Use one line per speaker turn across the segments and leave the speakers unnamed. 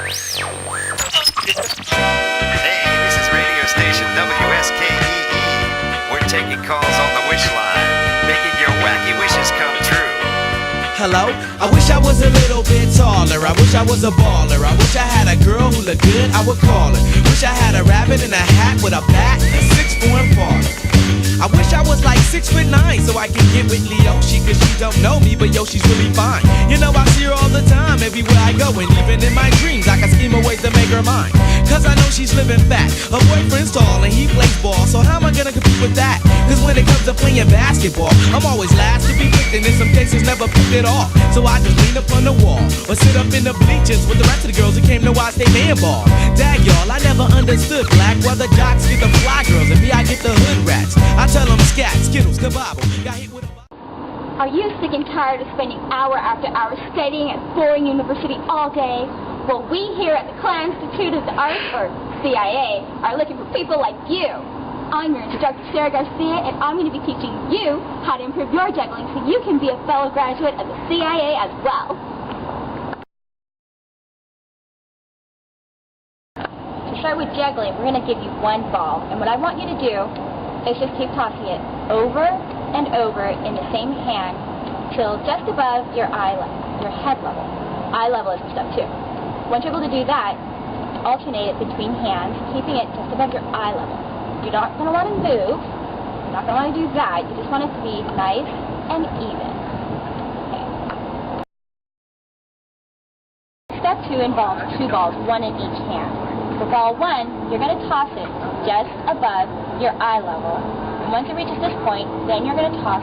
Hey, this is radio station WSKEE. We're taking calls on the wish line, making your wacky wishes come true.
Hello? I wish I was a little bit taller. I wish I was a baller. I wish I had a girl who looked good, I would call her. Wish I had a rabbit in a hat with a bat and a 6'4" father. I wish I was like 6'9" so I can get with Leoshi, cause she don't know me, but yo, she's really fine. You know, I see her all the time, everywhere I go, and even in my dreams, I can scheme a ways to make her mine. Cause I know she's living fat. Her boyfriend's tall and he plays ball, so how am I gonna compete with that? Cause when it comes to playing basketball, I'm always last to be picked, and in some cases never picked at all. So I just lean up on the wall, or sit up in the bleachers with the rest of the girls who came to watch they man ball. Dag y'all, I never understood black, why the jocks get the fly girls, and me I get the hood rats. I tell them scat, skittles, kabobble, got hit with a...
Are you sick and tired of spending hour after hour studying at boring university all day? Well, we here at the Constitute of the Arts, or CIA, are looking for people like you. I'm your instructor, Sarah Garcia, and I'm going to be teaching you how to improve your juggling so you can be a fellow graduate of the CIA as well. To start with juggling, we're going to give you one ball, and what I want you to do is just keep tossing it over and over in the same hand till just above your eye level, your head level. Eye level is step 2. Once you're able to do that, alternate it between hands, keeping it just above your eye level. You're not going to want to move. You're not going to want to do that. You just want it to be nice and even. Okay. Step 2 involves 2 balls, one in each hand. For ball 1, you're going to toss it just above your eye level. And once it reaches this point, then you're going to toss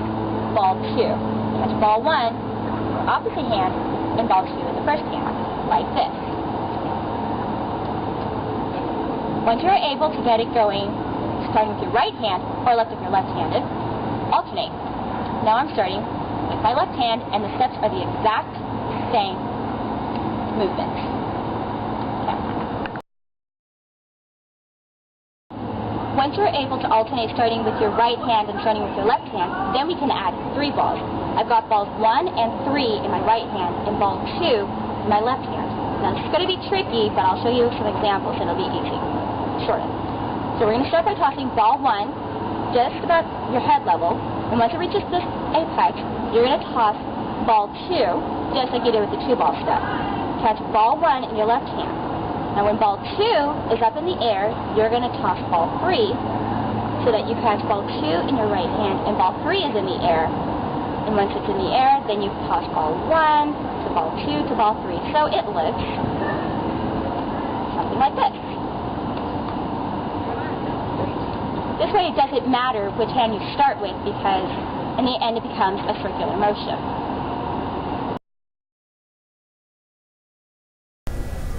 ball 2. Catch ball 1, opposite hand, and ball 2 in the first hand, like this. Once you're able to get it going, starting with your right hand, or left if you're left-handed, alternate. Now I'm starting with my left hand, and the steps are the exact same movements. Okay. Once you're able to alternate starting with your right hand and starting with your left hand, then we can add 3 balls. I've got balls 1 and 3 in my right hand, and ball 2 in my left hand. Now this is going to be tricky, but I'll show you some examples and it'll be easy. Shorten. So we're going to start by tossing ball 1 just about your head level, and once it reaches this apex, you're going to toss ball 2 just like you did with the 2-ball step. Catch ball 1 in your left hand. Now when ball 2 is up in the air, you're going to toss ball 3 so that you catch ball 2 in your right hand and ball 3 is in the air. And once it's in the air, then you toss ball 1 to ball 2 to ball 3. So it looks something like this. This way it doesn't matter which hand you start with because in the end it becomes a circular motion.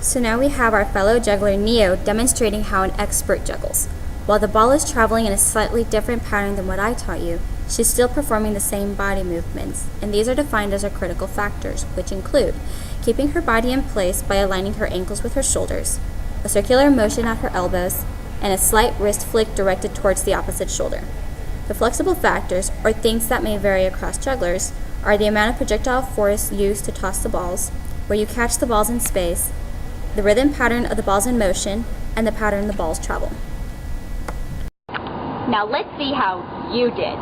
So now we have our fellow juggler Neo demonstrating how an expert juggles. While the ball is traveling in a slightly different pattern than what I taught you, she's still performing the same body movements, and these are defined as her critical factors, which include keeping her body in place by aligning her ankles with her shoulders, a circular motion at her elbows, and a slight wrist flick directed towards the opposite shoulder. The flexible factors, or things that may vary across jugglers, are the amount of projectile force used to toss the balls, where you catch the balls in space, the rhythm pattern of the balls in motion, and the pattern the balls travel.
Now let's see how you did.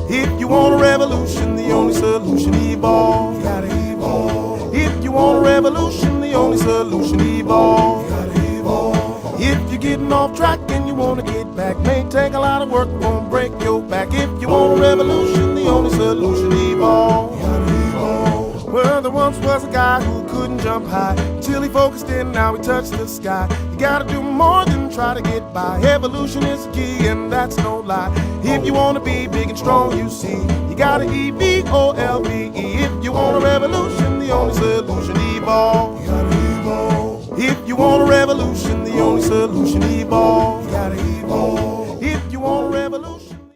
If you want a revolution, the only solution, evolve. You gotta evolve. If you want a revolution, the only solution, evolve. You gotta evolve. If you're getting off track and you wanna get back, may take a lot of work, won't break your back. If you want a revolution, the only solution, evolve. You gotta evolve. Well, there once was a guy who couldn't jump high till he focused in, now he touched the sky. You gotta do more than try to get by. Evolution is the key, and that's no lie. If you wanna be big and strong, you see, you gotta evolve. If you want a revolution, the only solution, evolve. You gotta evolve. If you want a revolution, the only solution, evolve. You gotta evolve. If you want a revolution.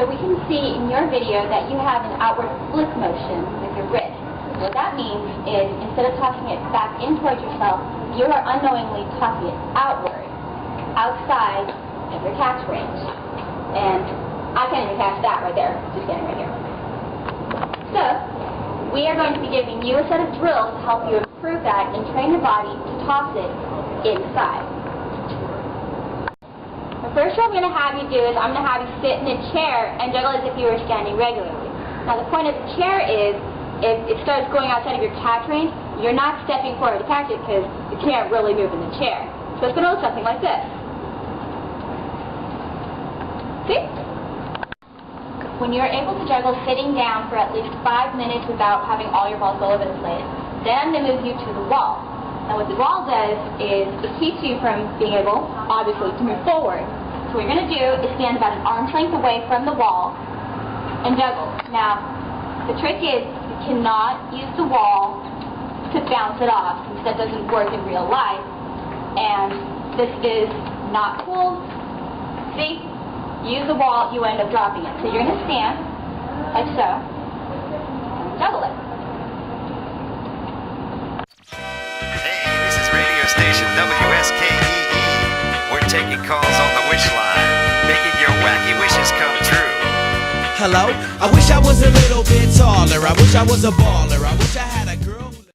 So we can see in your video that you have an outward flick motion with your wrist. What that means is instead of tossing it back in towards yourself, you are unknowingly tossing it outward, outside of your catch range. And I can't even catch that right there, just standing right here. So, we are going to be giving you a set of drills to help you improve that and train your body to toss it inside. The first drill I'm going to have you do is I'm going to have you sit in a chair and juggle as if you were standing regularly. Now the point of the chair is if it starts going outside of your catch range, you're not stepping forward to catch it because you can't really move in the chair. So it's going to look something like this. See? When you're able to juggle sitting down for at least 5 minutes without having all your balls all over the place, then I'm going to move you to the wall. Now what the wall does is it keeps you from being able, obviously, to move forward. So what you're going to do is stand about an arm's length away from the wall and juggle. Now, the trick is you cannot use the wall to bounce it off since that doesn't work in real life. And this is not cool. See? Use the wall, you end up dropping it. So you're going to stand like so and juggle it.
This is radio station WSKEE. We're taking calls on the wish line, making your wacky wishes come true.
Hello? I wish I was a little bit taller. I wish I was a baller. I wish I had